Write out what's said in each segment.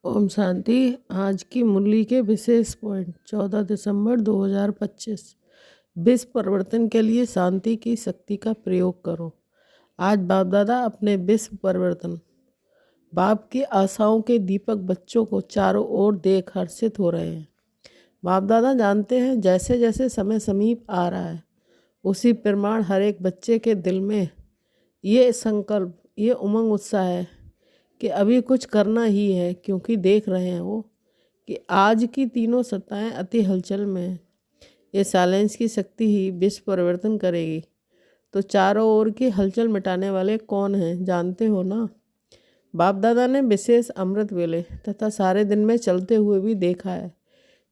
ओम शांति। आज की मुरली के विशेष पॉइंट 14 दिसंबर 2025। विश्व परिवर्तन के लिए शांति की शक्ति का प्रयोग करो। आज बाप दादा अपने विश्व परिवर्तन बाप की आशाओं के दीपक बच्चों को चारों ओर देख हर्षित हो रहे हैं। बाप दादा जानते हैं जैसे जैसे समय समीप आ रहा है उसी प्रमाण हर एक बच्चे के दिल में ये संकल्प, ये उमंग, उत्साह है कि अभी कुछ करना ही है, क्योंकि देख रहे हैं वो कि आज की तीनों सत्ताएं अति हलचल में हैं। ये साइलेंस की शक्ति ही विश्व परिवर्तन करेगी। तो चारों ओर की हलचल मिटाने वाले कौन हैं, जानते हो ना? बाप दादा ने विशेष अमृत वेले तथा सारे दिन में चलते हुए भी देखा है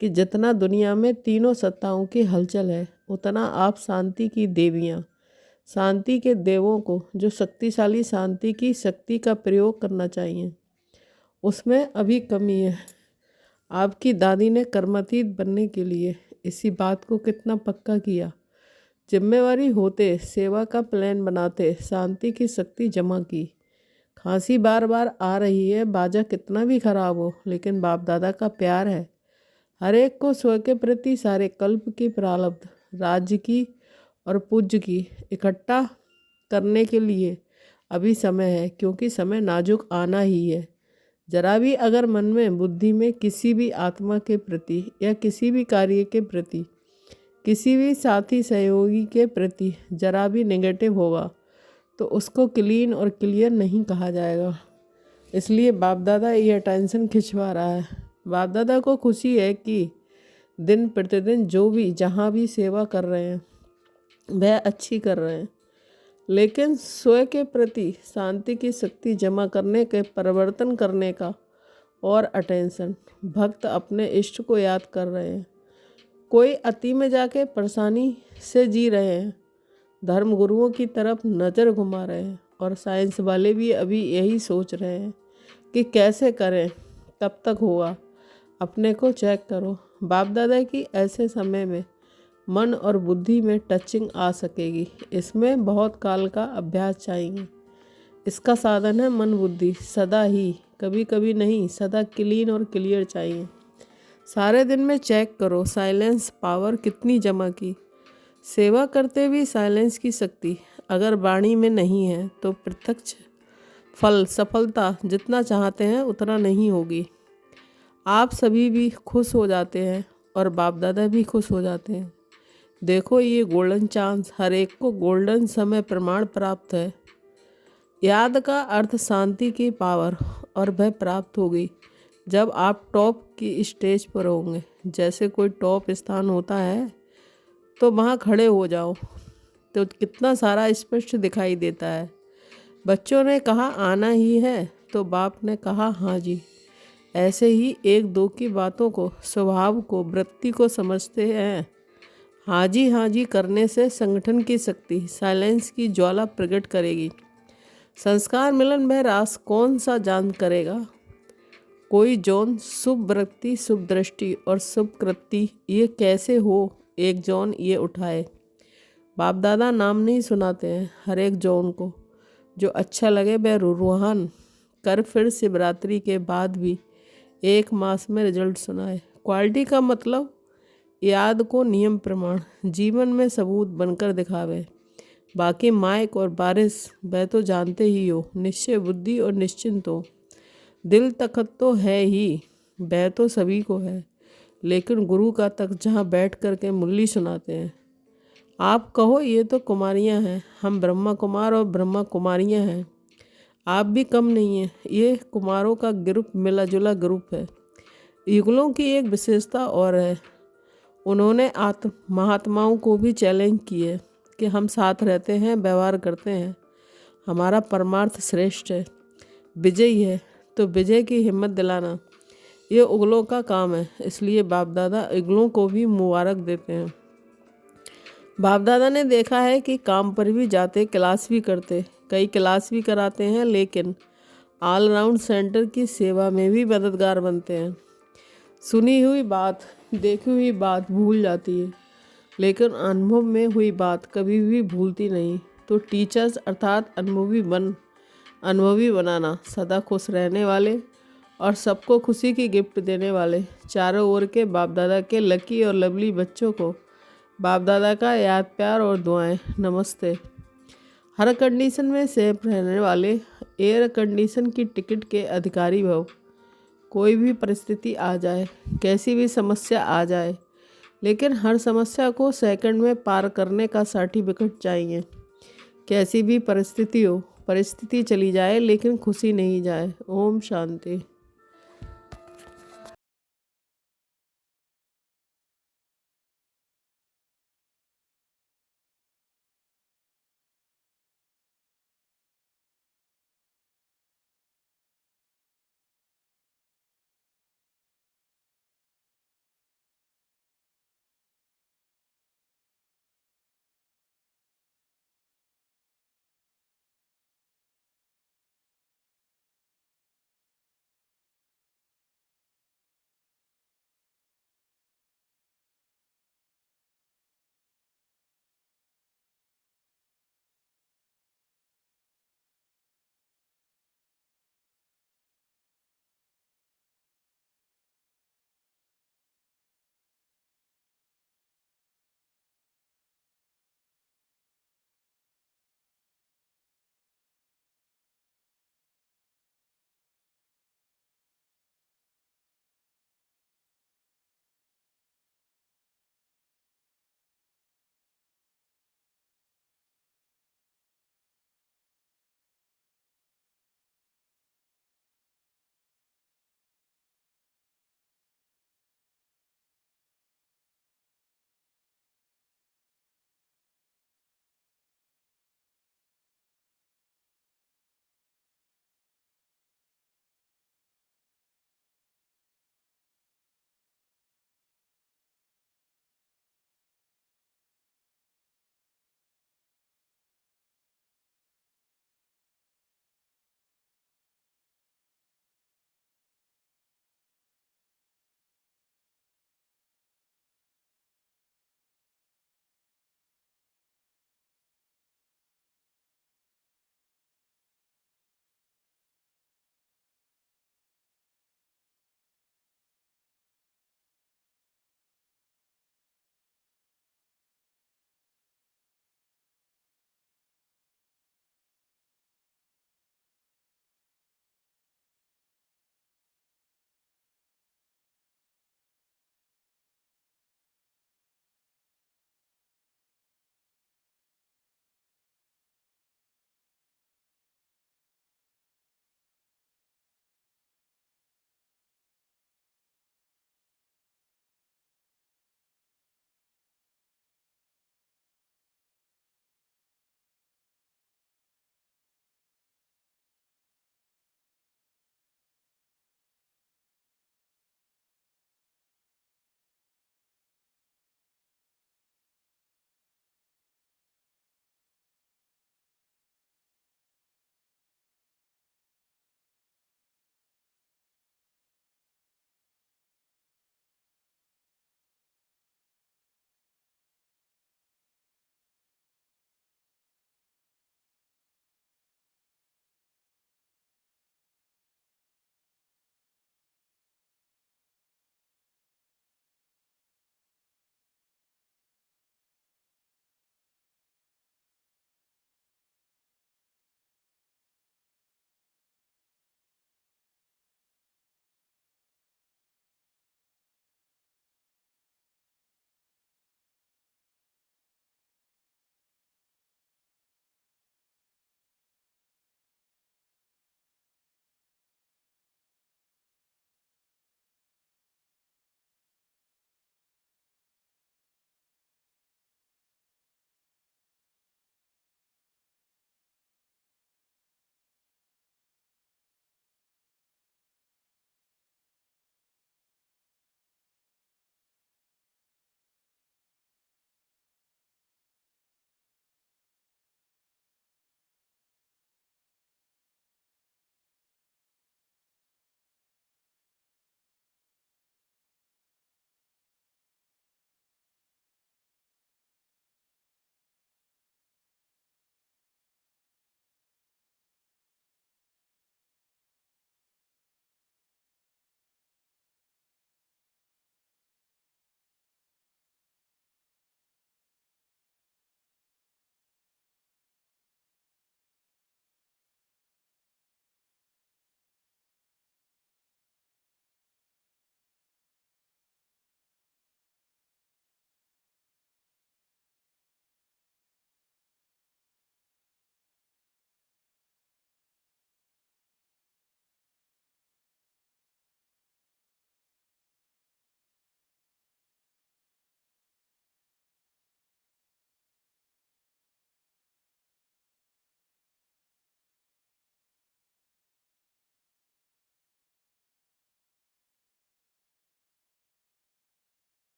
कि जितना दुनिया में तीनों सत्ताओं की हलचल है, उतना आप शांति की देवियाँ, शांति के देवों को जो शक्तिशाली शांति की शक्ति का प्रयोग करना चाहिए, उसमें अभी कमी है। आपकी दादी ने कर्मातीत बनने के लिए इसी बात को कितना पक्का किया। जिम्मेवारी होते सेवा का प्लान बनाते शांति की शक्ति जमा की। खांसी बार बार आ रही है, बाजा कितना भी खराब हो, लेकिन बाप दादा का प्यार है हर एक को स्व के प्रति। सारे कल्प की प्रारब्ध, राज्य की और पूज्य की इकट्ठा करने के लिए अभी समय है, क्योंकि समय नाजुक आना ही है। जरा भी अगर मन में, बुद्धि में किसी भी आत्मा के प्रति या किसी भी कार्य के प्रति, किसी भी साथी सहयोगी के प्रति जरा भी नेगेटिव होगा तो उसको क्लीन और क्लियर नहीं कहा जाएगा। इसलिए बाप दादा ये टेंशन खिंचवा रहा है। बाप दादा को खुशी है कि दिन प्रतिदिन जो भी जहाँ भी सेवा कर रहे हैं वह अच्छी कर रहे हैं, लेकिन स्वयं के प्रति शांति की शक्ति जमा करने के, परिवर्तन करने का और अटेंशन। भक्त अपने इष्ट को याद कर रहे हैं। कोई अति में जाके परेशानी से जी रहे हैं, धर्म गुरुओं की तरफ नज़र घुमा रहे हैं, और साइंस वाले भी अभी यही सोच रहे हैं कि कैसे करें, कब तक होगा। अपने को चेक करो। बाप दादा की ऐसे समय में मन और बुद्धि में टचिंग आ सकेगी। इसमें बहुत काल का अभ्यास चाहिए। इसका साधन है मन बुद्धि। सदा ही, कभी कभी नहीं, सदा क्लीन और क्लियर चाहिए। सारे दिन में चेक करो साइलेंस पावर कितनी जमा की। सेवा करते भी साइलेंस की शक्ति अगर वाणी में नहीं है तो प्रत्यक्ष फल, सफलता जितना चाहते हैं उतना नहीं होगी। आप सभी भी खुश हो जाते हैं और बाप दादा भी खुश हो जाते हैं। देखो, ये गोल्डन चांस, हर एक को गोल्डन समय प्रमाण प्राप्त है। याद का अर्थ शांति की पावर, और वह प्राप्त होगी जब आप टॉप की स्टेज पर होंगे। जैसे कोई टॉप स्थान होता है तो वहाँ खड़े हो जाओ तो कितना सारा स्पष्ट दिखाई देता है। बच्चों ने कहा आना ही है, तो बाप ने कहा हाँ जी। ऐसे ही एक दो की बातों को, स्वभाव को, वृत्ति को समझते हैं। हाँ जी करने से संगठन की शक्ति, साइलेंस की ज्वाला प्रकट करेगी। संस्कार मिलन में रास कौन सा जान करेगा। कोई जौन शुभ वृत्ति, शुभ दृष्टि और शुभ कृति ये कैसे हो, एक जौन ये उठाए। बाप दादा नाम नहीं सुनाते हैं, हर एक जौन को जो अच्छा लगे वह रूहान कर फिर शिवरात्रि के बाद भी 1 मास में रिजल्ट सुनाए। क्वालिटी का मतलब याद को नियम प्रमाण जीवन में सबूत बनकर दिखावे। बाकी माइक और बारिश वह तो जानते ही हो। निश्चय बुद्धि और निश्चिंत हो। दिल तखत तो है ही, वह तो सभी को है, लेकिन गुरु का तक जहाँ बैठ कर के मुरली सुनाते हैं। आप कहो ये तो कुमारियाँ हैं, हम ब्रह्मा कुमार और ब्रह्मा कुमारियाँ हैं। आप भी कम नहीं हैं। ये कुमारों का ग्रुप मिला जुला ग्रुप है। युगलों की एक विशेषता और है, उन्होंने महात्माओं को भी चैलेंज किए कि हम साथ रहते हैं, व्यवहार करते हैं, हमारा परमार्थ श्रेष्ठ है, विजयी है। तो विजय की हिम्मत दिलाना ये उगलों का काम है। इसलिए बाप दादा उगलों को भी मुबारक देते हैं। बाप दादा ने देखा है कि काम पर भी जाते, क्लास भी करते, कई क्लास भी कराते हैं, लेकिन ऑल राउंड सेंटर की सेवा में भी मददगार बनते हैं। सुनी हुई बात, देखी हुई बात भूल जाती है, लेकिन अनुभव में हुई बात कभी भी भूलती नहीं। तो टीचर्स अर्थात अनुभवी बनाना, सदा खुश रहने वाले और सबको खुशी की गिफ्ट देने वाले चारों ओर के बाप दादा के लकी और लवली बच्चों को बाप दादा का याद, प्यार और दुआएं। नमस्ते। हर कंडीशन में सेफ रहने वाले एयर कंडीशन की टिकट के अधिकारी भव। कोई भी परिस्थिति आ जाए, कैसी भी समस्या आ जाए, लेकिन हर समस्या को सेकंड में पार करने का सर्टिफिकेट चाहिए। कैसी भी परिस्थिति हो, परिस्थिति चली जाए लेकिन खुशी नहीं जाए। ओम शांति।